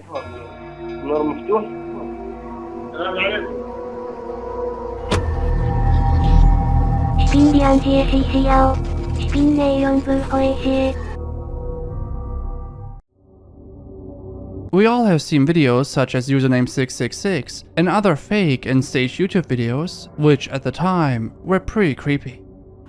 النور مفتوح. السلام عليكم. Spacial. We all have seen videos such as username 666 and other fake and staged YouTube videos, which at the time were pretty creepy.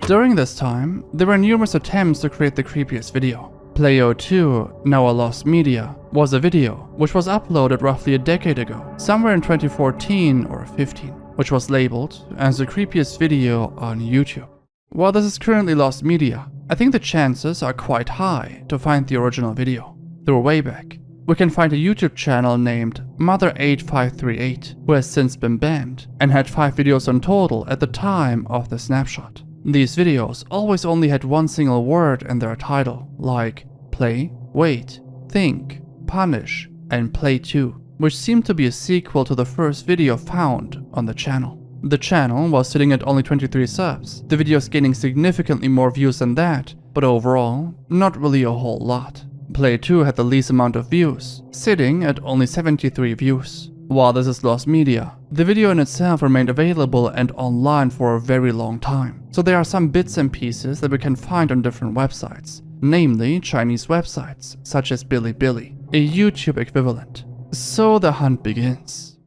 During this time, there were numerous attempts to create the creepiest video. Playo 2, now a lost media, was a video which was uploaded roughly a decade ago, somewhere in 2014 or 15, which was labeled as the creepiest video on YouTube. While this is currently lost media, I think the chances are quite high to find the original video. Through Wayback, we can find a YouTube channel named Mother8538, who has since been banned and had 5 videos in total at the time of the snapshot. These videos always only had one single word in their title, like play, wait, think, punish, and play 2, which seemed to be a sequel to the first video found on the channel. The channel was sitting at only 23 subs, the videos gaining significantly more views than that, but overall, not really a whole lot. Play 2 had the least amount of views, sitting at only 73 views. While this is lost media, the video in itself remained available and online for a very long time, so there are some bits and pieces that we can find on different websites, namely Chinese websites such as Bilibili, a YouTube equivalent. So the hunt begins.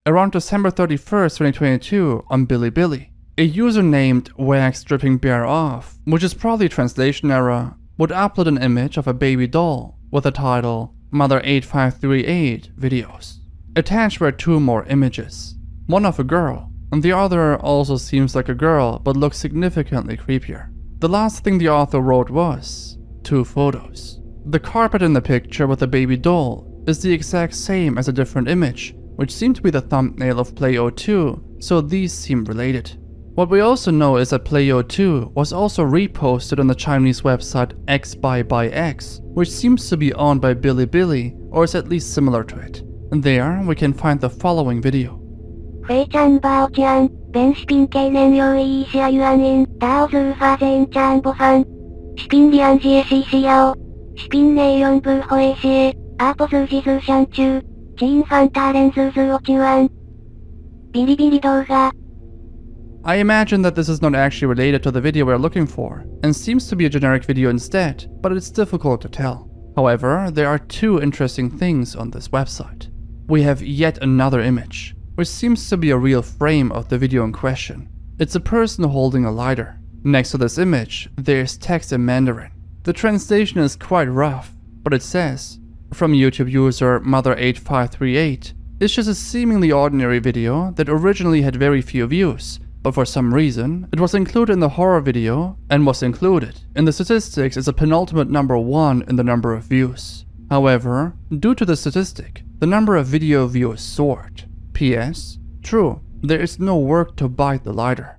Around December 31st, 2022 on Bilibili, a user named Wax Dripping Bear Off, which is probably a translation error, would upload an image of a baby doll with the title Mother8538 videos. Attached were 2 more images, one of a girl, and the other also seems like a girl but looks significantly creepier. The last thing the author wrote was 2 photos. The carpet in the picture with the baby doll is the exact same as a different image, which seemed to be the thumbnail of Playo 2, so these seem related. What we also know is that Playo 2 was also reposted on the Chinese website XByX, which seems to be owned by Bilibili or is at least similar to it. And there we can find the following video. I imagine that this is not actually related to the video we're looking for, and seems to be a generic video instead, but it's difficult to tell. However, there are 2 interesting things on this website. We have yet another image, which seems to be a real frame of the video in question. It's a person holding a lighter. Next to this image, there's text in Mandarin. The translation is quite rough, but it says, from YouTube user Mother8538, it's just a seemingly ordinary video that originally had very few views, but for some reason, it was included in the horror video and was included in the statistics as a penultimate number 1 in the number of views. However, due to the statistic, the number of video views soared. P.S. True, there is no work to bite the lighter.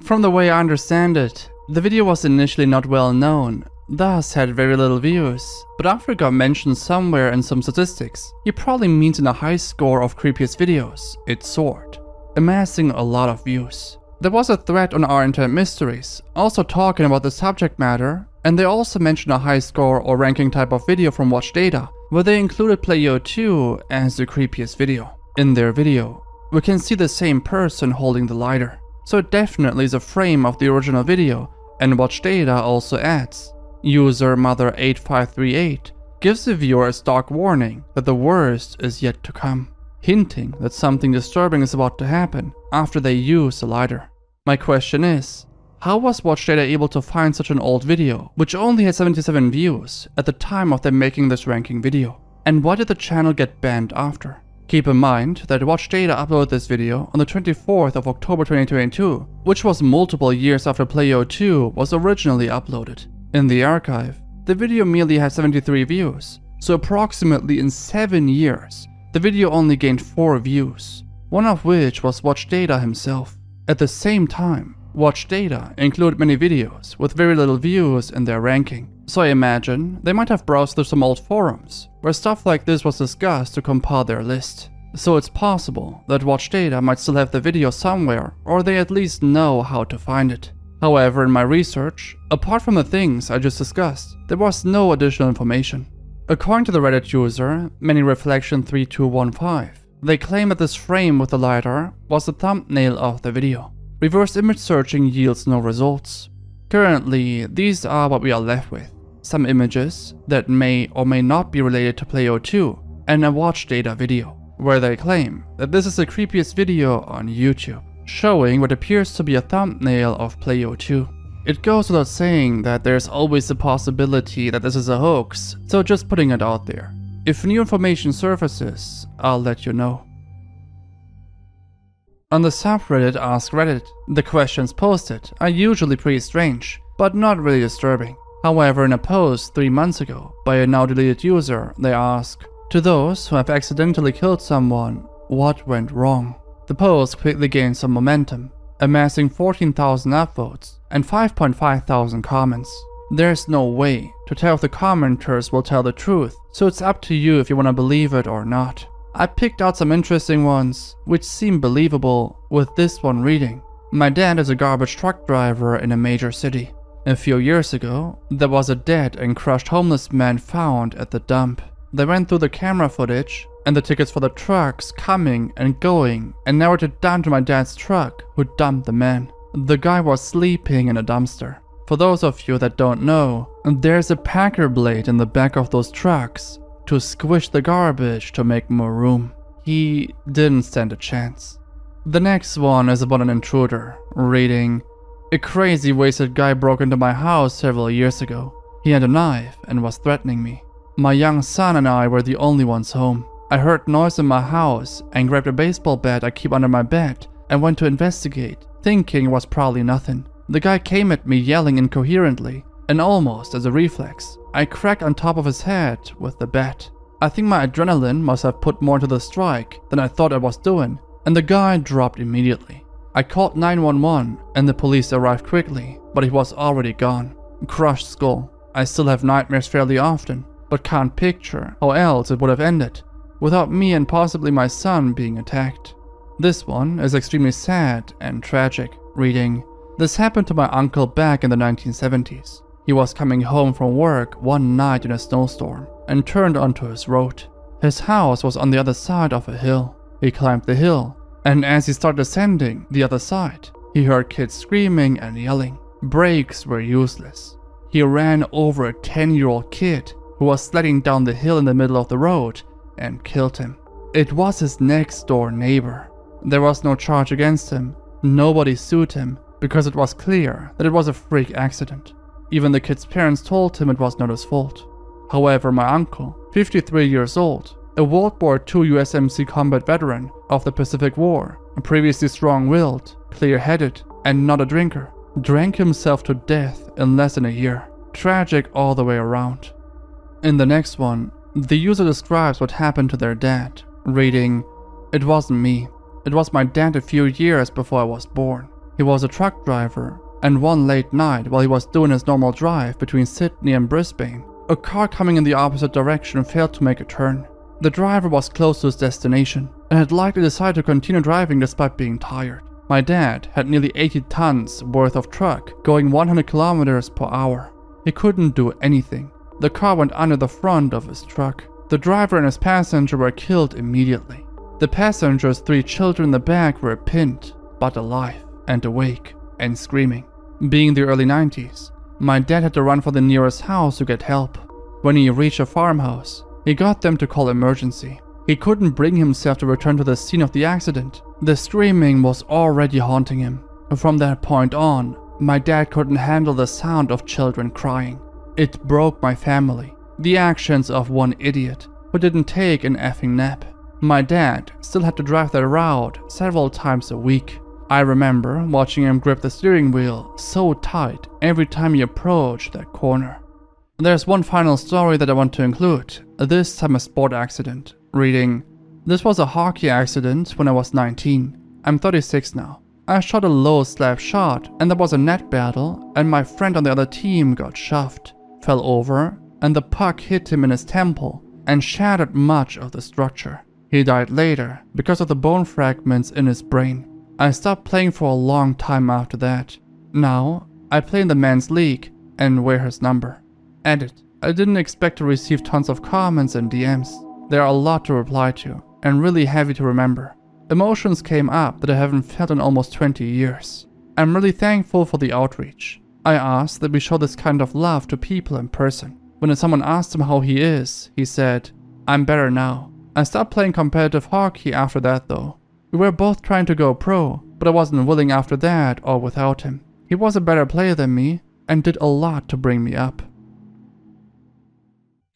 From the way I understand it, the video was initially not well known, thus had very little views, but after it got mentioned somewhere in some statistics, he probably means in a high score of creepiest videos, it soared, amassing a lot of views. There was a thread on our Internet Mysteries, also talking about the subject matter, and they also mentioned a high score or ranking type of video from Watch Data, where they included Playo 2 as the creepiest video. In their video, we can see the same person holding the lighter, so it definitely is a frame of the original video, and Watch Data also adds, user Mother8538 gives the viewer a stark warning that the worst is yet to come, hinting that something disturbing is about to happen after they use the lighter. My question is, how was Watch Data able to find such an old video, which only had 77 views at the time of them making this ranking video? And why did the channel get banned after? Keep in mind that Watch Data uploaded this video on the 24th of October 2022, which was multiple years after Playo 2 was originally uploaded. In the archive, the video merely had 73 views, so approximately in 7 years, the video only gained 4 views, one of which was Watch Data himself. At the same time, Watch Data included many videos with very little views in their ranking, so I imagine they might have browsed through some old forums where stuff like this was discussed to compile their list. So it's possible that Watch Data might still have the video somewhere, or they at least know how to find it. However, in my research, apart from the things I just discussed, there was no additional information. According to the Reddit user, ManyReflection3215, they claim that this frame with the lighter was the thumbnail of the video. Reverse image searching yields no results. Currently, these are what we are left with. Some images that may or may not be related to Play02 and a watch data video, where they claim that this is the creepiest video on YouTube, showing what appears to be a thumbnail of Play02. It goes without saying that there's always the possibility that this is a hoax, so just putting it out there. If new information surfaces, I'll let you know. On the subreddit Ask Reddit, the questions posted are usually pretty strange, but not really disturbing. However, in a post 3 months ago by a now deleted user, they ask, "To those who have accidentally killed someone, what went wrong?" The post quickly gained some momentum, amassing 14,000 upvotes and 5.5 thousand comments. There's no way to tell if the commenters will tell the truth, so it's up to you if you want to believe it or not. I picked out some interesting ones, which seem believable, with this one reading, "My dad is a garbage truck driver in a major city. A few years ago, there was a dead and crushed homeless man found at the dump. They went through the camera footage and the tickets for the trucks coming and going and narrowed it down to my dad's truck who dumped the man. The guy was sleeping in a dumpster. For those of you that don't know, there's a packer blade in the back of those trucks to squish the garbage to make more room. He didn't stand a chance." The next one is about an intruder, reading, "A crazy wasted guy broke into my house several years ago. He had a knife and was threatening me. My young son and I were the only ones home. I heard noise in my house and grabbed a baseball bat I keep under my bed and went to investigate, thinking it was probably nothing. The guy came at me yelling incoherently, and almost as a reflex, I cracked on top of his head with the bat. I think my adrenaline must have put more into the strike than I thought I was doing, and the guy dropped immediately. I called 911 and the police arrived quickly, but he was already gone. Crushed skull. I still have nightmares fairly often, but can't picture how else it would have ended without me and possibly my son being attacked." This one is extremely sad and tragic, reading, "This happened to my uncle back in the 1970s. He was coming home from work one night in a snowstorm and turned onto his road. His house was on the other side of a hill. He climbed the hill, and as he started ascending the other side, he heard kids screaming and yelling. Brakes were useless. He ran over a 10-year-old kid who was sledding down the hill in the middle of the road and killed him. It was his next door neighbor. There was no charge against him. Nobody sued him because it was clear that it was a freak accident. Even the kid's parents told him it was not his fault. However, my uncle, 53 years old, a World War II USMC combat veteran of the Pacific War, previously strong-willed, clear-headed, and not a drinker, drank himself to death in less than a year. Tragic all the way around." In the next one, the user describes what happened to their dad, reading, "It wasn't me. It was my dad a few years before I was born. He was a truck driver, and one late night while he was doing his normal drive between Sydney and Brisbane, a car coming in the opposite direction failed to make a turn. The driver was close to his destination and had likely decided to continue driving despite being tired. My dad had nearly 80 tons worth of truck going 100 kilometers per hour. He couldn't do anything. The car went under the front of his truck. The driver and his passenger were killed immediately. The passenger's 3 children in the back were pinned, but alive and awake and screaming. Being the early 90s, my dad had to run for the nearest house to get help. When he reached a farmhouse, he got them to call emergency. He couldn't bring himself to return to the scene of the accident. The screaming was already haunting him. From that point on, my dad couldn't handle the sound of children crying. It broke my family. The actions of one idiot who didn't take an effing nap. My dad still had to drive that route several times a week. I remember watching him grip the steering wheel so tight every time he approached that corner." There's one final story that I want to include, this time a sport accident, reading, "This was a hockey accident when I was 19. I'm 36 now. I shot a low slap shot and there was a net battle and my friend on the other team got shoved, fell over, and the puck hit him in his temple and shattered much of the structure. He died later because of the bone fragments in his brain. I stopped playing for a long time after that. Now, I play in the men's league and wear his number. Edit. I didn't expect to receive tons of comments and DMs. There are a lot to reply to, and really heavy to remember. Emotions came up that I haven't felt in almost 20 years. I'm really thankful for the outreach. I asked that we show this kind of love to people in person. When someone asked him how he is, he said, "I'm better now." I stopped playing competitive hockey after that though. We were both trying to go pro, but I wasn't willing after that or without him. He was a better player than me and did a lot to bring me up.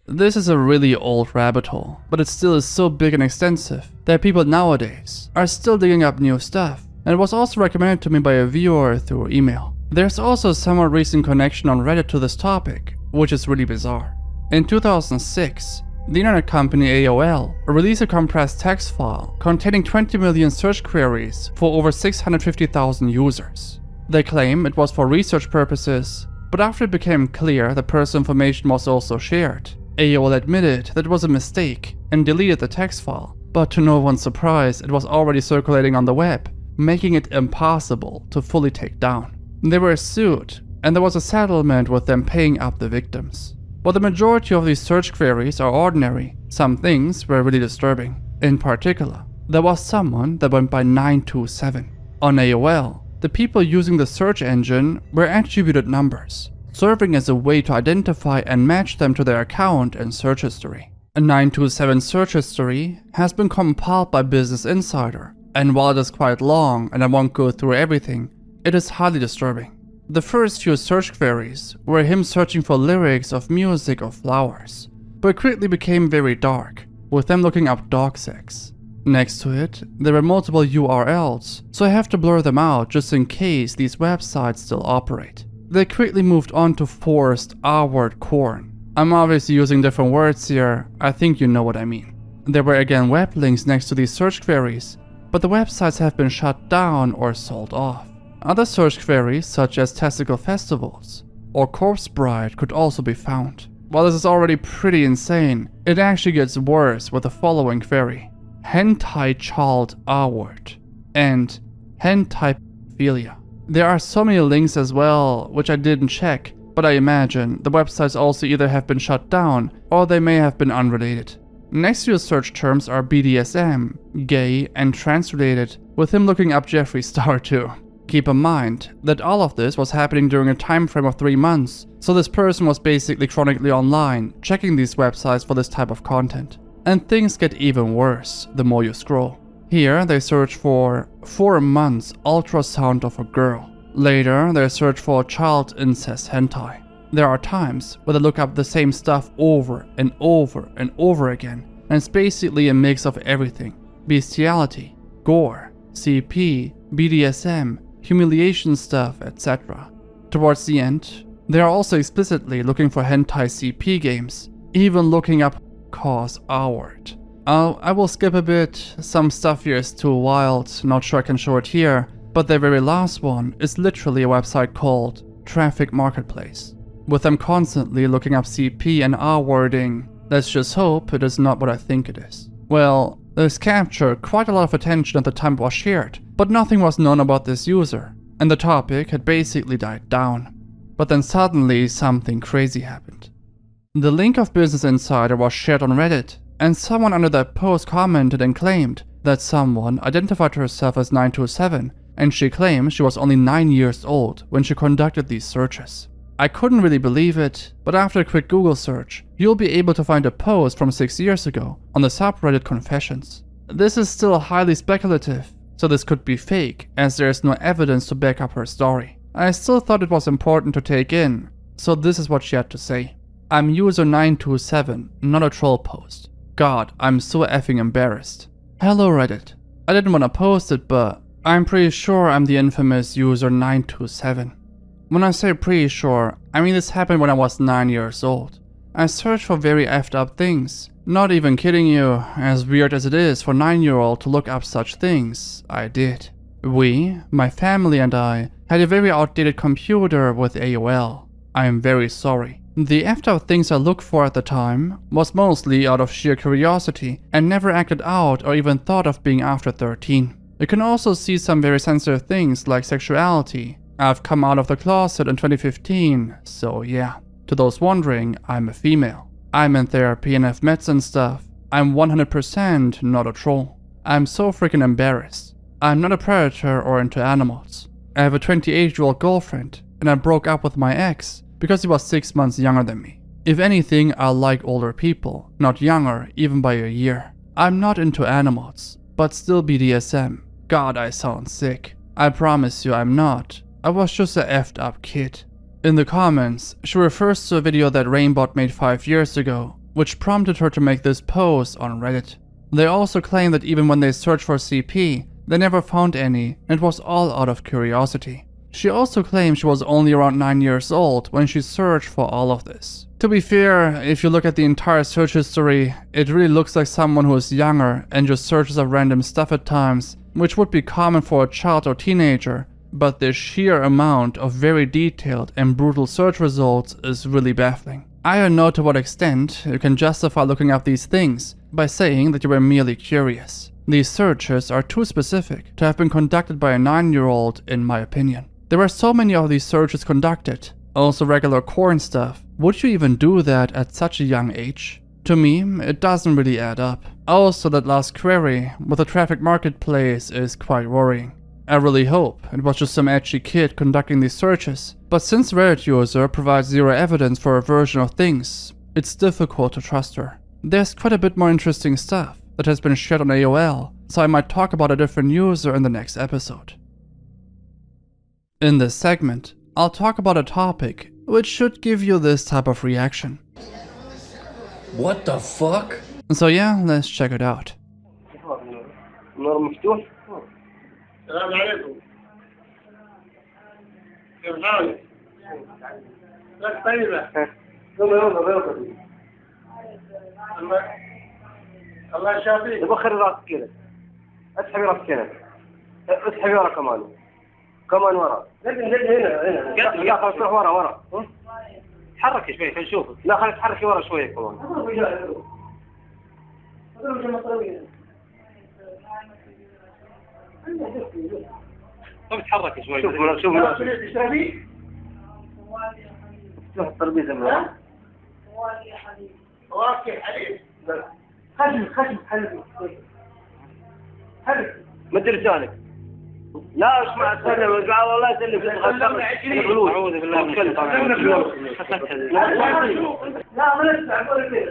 This is a really old rabbit hole, but it still is so big and extensive that people nowadays are still digging up new stuff, and it was also recommended to me by a viewer through email. There's also a somewhat recent connection on Reddit to this topic, which is really bizarre. In 2006, the internet company AOL released a compressed text file containing 20 million search queries for over 650,000 users. They claim it was for research purposes, but after it became clear that personal information was also shared, AOL admitted that it was a mistake and deleted the text file, but to no one's surprise, it was already circulating on the web, making it impossible to fully take down. They were sued, and there was a settlement with them paying up the victims. While the majority of these search queries are ordinary, some things were really disturbing. In particular, there was someone that went by 927. On AOL, the people using the search engine were attributed numbers, serving as a way to identify and match them to their account and search history. A 927 search history has been compiled by Business Insider, and while it is quite long and I won't go through everything, it is highly disturbing. The first few search queries were him searching for lyrics of music or flowers, but it quickly became very dark, with them looking up dog sex. Next to it, there were multiple URLs, so I have to blur them out just in case these websites still operate. They quickly moved on to forced R-word corn. I'm obviously using different words here, I think you know what I mean. There were again web links next to these search queries, but the websites have been shut down or sold off. Other search queries such as testicle festivals or corpse bride could also be found. While this is already pretty insane, it actually gets worse with the following query: hentai child R-word and hentai pedophilia. There are so many links as well, which I didn't check, but I imagine the websites also either have been shut down or they may have been unrelated. Next to the search terms are BDSM, gay, and trans-related, with him looking up Jeffree Star too. Keep in mind that all of this was happening during a time frame of 3 months, so this person was basically chronically online, checking these websites for this type of content. And things get even worse the more you scroll. Here they search for 4 months ultrasound of a girl. Later they search for child incest hentai. There are times where they look up the same stuff over and over and over again, and it's basically a mix of everything: bestiality, gore, CP, BDSM, humiliation stuff, etc. Towards the end, they are also explicitly looking for hentai CP games, even looking up cause R-word. I will skip a bit, some stuff here is too wild, not sure I can show it here, but the very last one is literally a website called Traffic Marketplace, with them constantly looking up CP and R-wording. Let's just hope it is not what I think it is. Well, this captured quite a lot of attention at the time it was shared, but nothing was known about this user, and the topic had basically died down. But then suddenly something crazy happened. The link of Business Insider was shared on Reddit, and someone under that post commented and claimed that someone identified herself as 927, and she claimed she was only 9 years old when she conducted these searches. I couldn't really believe it, but after a quick Google search, you'll be able to find a post from 6 years ago on the subreddit Confessions. This is still highly speculative, so this could be fake, as there is no evidence to back up her story. I still thought it was important to take in, so this is what she had to say. I'm user 927, not a troll post. God, I'm so effing embarrassed. Hello Reddit. I didn't want to post it, but I'm pretty sure I'm the infamous user 927. When I say pretty sure, I mean this happened when I was 9 years old. I searched for very effed up things. Not even kidding you, as weird as it is for a 9-year-old to look up such things, I did. We, my family and I, had a very outdated computer with AOL. I am very sorry. The effed up things I looked for at the time was mostly out of sheer curiosity and never acted out or even thought of being after 13. You can also see some very sensitive things like sexuality. I've come out of the closet in 2015, so yeah. To those wondering, I'm a female. I'm in therapy and have meds and stuff. I'm 100% not a troll. I'm so freaking embarrassed. I'm not a predator or into animals. I have a 28-year-old girlfriend, and I broke up with my ex because he was 6 months younger than me. If anything, I like older people, not younger, even by a year. I'm not into animals, but still BDSM. God, I sound sick. I promise you I'm not. I was just a effed up kid. In the comments, she refers to a video that Rainbot made 5 years ago, which prompted her to make this post on Reddit. They also claim that even when they searched for CP, they never found any, and it was all out of curiosity. She also claims she was only around 9 years old when she searched for all of this. To be fair, if you look at the entire search history, it really looks like someone who is younger and just searches up random stuff at times, which would be common for a child or teenager, but the sheer amount of very detailed and brutal search results is really baffling. I don't know to what extent you can justify looking up these things by saying that you were merely curious. These searches are too specific to have been conducted by a 9-year-old, in my opinion. There were so many of these searches conducted, also regular corn stuff. Would you even do that at such a young age? To me, it doesn't really add up. Also, that last query with the traffic marketplace is quite worrying. I really hope it was just some edgy kid conducting these searches, but since Reddit user provides zero evidence for a version of things, it's difficult to trust her. There's quite a bit more interesting stuff that has been shared on AOL, so I might talk about a different user in the next episode. In this segment, I'll talk about a topic which should give you this type of reaction. What the fuck? So yeah, let's check it out. النور مفتوح. السلام عليكم. كيف حالك؟ لك طيبة. يلا الله يشافيك. بخر راسك كذا. اسحبي راسك كذا. اسحبي ورا كمان ورا. هنا. خلاص روح ورا. تحركي شوي خلينا نشوفك. لا خلينا تحركي ورا شوي كمان. طب تحركي شوي. شوف تشربي؟ شوف الترابيزة من ورا. واكي حليب. خشم حليب. مد لسانك. لا اسمع استنى والله يسلمك. اعوذ بالله من الشيطان الرجيم. لا ما نسمع ولا كذا.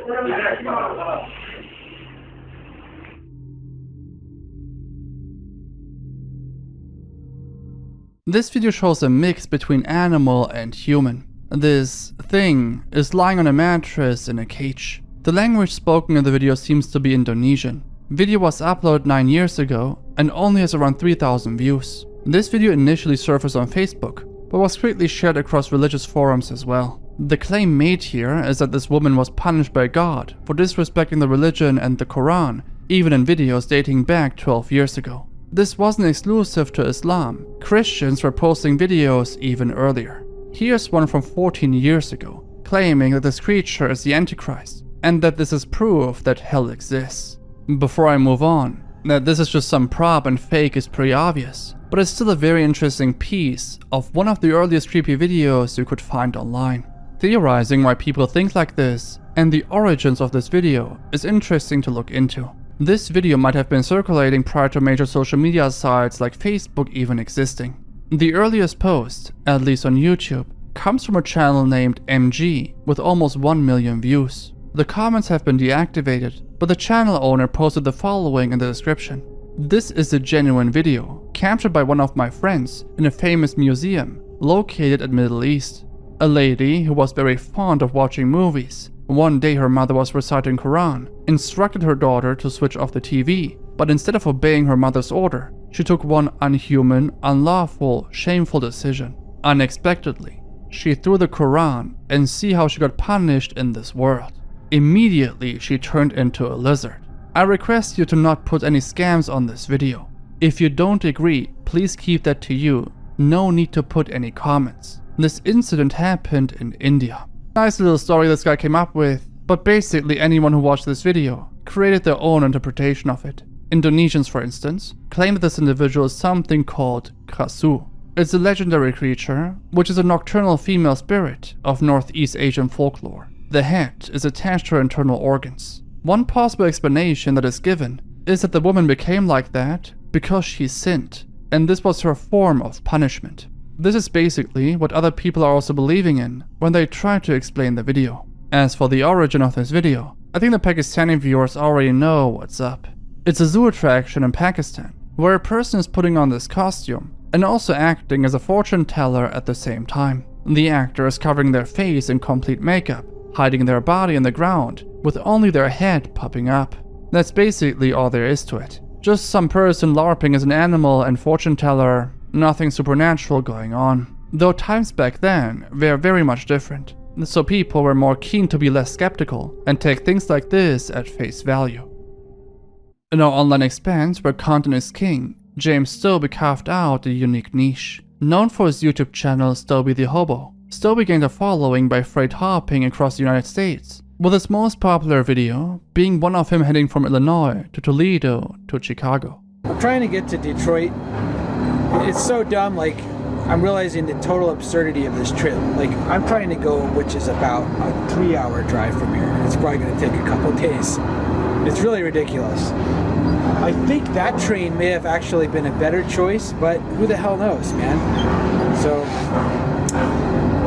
This video shows a mix between animal and human. This thing is lying on a mattress in a cage. The language spoken in the video seems to be Indonesian. Video was uploaded 9 years ago and only has around 3,000 views. This video initially surfaced on Facebook, but was quickly shared across religious forums as well. The claim made here is that this woman was punished by God for disrespecting the religion and the Quran, even in videos dating back 12 years ago. This wasn't exclusive to Islam. Christians were posting videos even earlier. Here's one from 14 years ago, claiming that this creature is the Antichrist, and that this is proof that hell exists. Before I move on, that this is just some prop and fake is pretty obvious, but it's still a very interesting piece of one of the earliest creepy videos you could find online. Theorizing why people think like this and the origins of this video is interesting to look into. This video might have been circulating prior to major social media sites like Facebook even existing. The earliest post, at least on YouTube, comes from a channel named MG with almost 1 million views. The comments have been deactivated, but the channel owner posted the following in the description. This is a genuine video, captured by one of my friends in a famous museum located at Middle East. A lady who was very fond of watching movies. One day her mother was reciting Quran, instructed her daughter to switch off the TV, but instead of obeying her mother's order, she took one unhuman, unlawful, shameful decision. Unexpectedly, she threw the Quran and see how she got punished in this world. Immediately, she turned into a lizard. I request you to not put any scams on this video. If you don't agree, please keep that to you. No need to put any comments. This incident happened in India. Nice little story this guy came up with, but basically anyone who watched this video created their own interpretation of it. Indonesians, for instance, claim that this individual is something called Kasu. It's a legendary creature, which is a nocturnal female spirit of Northeast Asian folklore. The head is attached to her internal organs. One possible explanation that is given is that the woman became like that because she sinned, and this was her form of punishment. This is basically what other people are also believing in when they try to explain the video. As for the origin of this video, I think the Pakistani viewers already know what's up. It's a zoo attraction in Pakistan, where a person is putting on this costume and also acting as a fortune teller at the same time. The actor is covering their face in complete makeup, hiding their body in the ground, with only their head popping up. That's basically all there is to it. Just some person LARPing as an animal and fortune teller, nothing supernatural going on. Though times back then were very much different, so people were more keen to be less skeptical and take things like this at face value. In our online expanse where content is king, James Stobie carved out a unique niche. Known for his YouTube channel Stobie the Hobo, Stobie gained a following by freight hopping across the United States, with his most popular video being one of him heading from Illinois to Toledo to Chicago. I'm trying to get to Detroit. It's so dumb, like, I'm realizing the total absurdity of this trip. Like, I'm trying to go, which is about a 3-hour drive from here, and it's probably going to take a couple days. It's really ridiculous. I think that train may have actually been a better choice, but who the hell knows, man? So,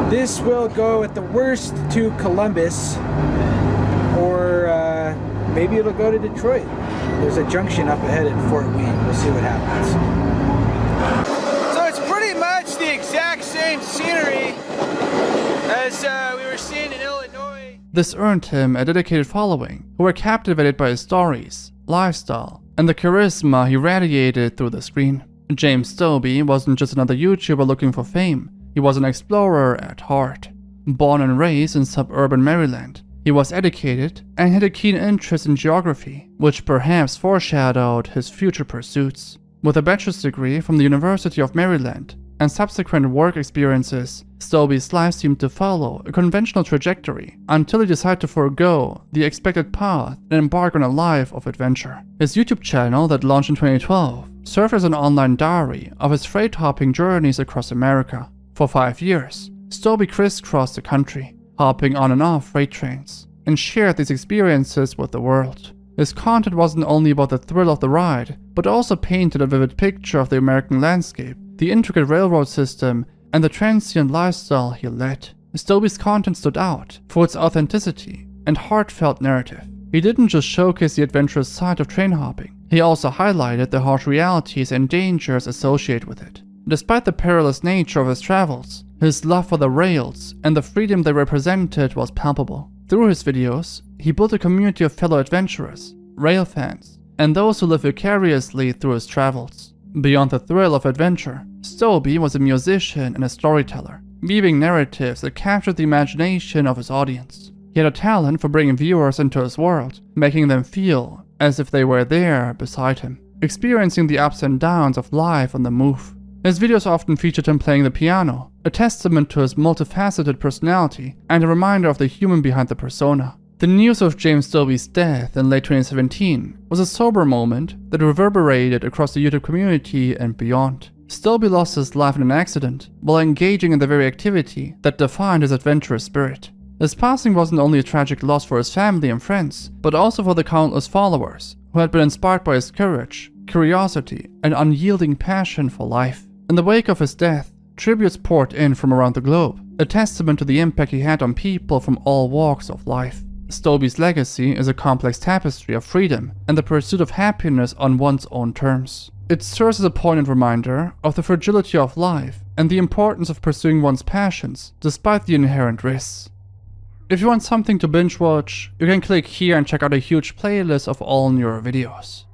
this will go at the worst to Columbus, or maybe it'll go to Detroit. There's a junction up ahead in Fort Wayne. We'll see what happens. So it's pretty much the exact same scenery as we were seeing in Illinois. This earned him a dedicated following who were captivated by his stories, lifestyle, and the charisma he radiated through the screen. James Stobie wasn't just another YouTuber looking for fame, he was an explorer at heart. Born and raised in suburban Maryland, he was educated and had a keen interest in geography, which perhaps foreshadowed his future pursuits. With a bachelor's degree from the University of Maryland and subsequent work experiences, Stobie's life seemed to follow a conventional trajectory until he decided to forego the expected path and embark on a life of adventure. His YouTube channel that launched in 2012 served as an online diary of his freight hopping journeys across America. For 5 years, Stobie crisscrossed the country, hopping on and off freight trains, and shared these experiences with the world. His content wasn't only about the thrill of the ride, but also painted a vivid picture of the American landscape, the intricate railroad system, and the transient lifestyle he led. Stobie's content stood out for its authenticity and heartfelt narrative. He didn't just showcase the adventurous side of train hopping, he also highlighted the harsh realities and dangers associated with it. Despite the perilous nature of his travels, his love for the rails and the freedom they represented was palpable. Through his videos, he built a community of fellow adventurers, rail fans, and those who live vicariously through his travels. Beyond the thrill of adventure, Stobie was a musician and a storyteller, weaving narratives that captured the imagination of his audience. He had a talent for bringing viewers into his world, making them feel as if they were there beside him, experiencing the ups and downs of life on the move. His videos often featured him playing the piano, a testament to his multifaceted personality and a reminder of the human behind the persona. The news of James Stobie's death in late 2017 was a sober moment that reverberated across the YouTube community and beyond. Stobie lost his life in an accident while engaging in the very activity that defined his adventurous spirit. His passing wasn't only a tragic loss for his family and friends, but also for the countless followers who had been inspired by his courage, curiosity, and unyielding passion for life. In the wake of his death, tributes poured in from around the globe, a testament to the impact he had on people from all walks of life. Stobie's legacy is a complex tapestry of freedom and the pursuit of happiness on one's own terms. It serves as a poignant reminder of the fragility of life and the importance of pursuing one's passions despite the inherent risks. If you want something to binge watch, you can click here and check out a huge playlist of all newer videos.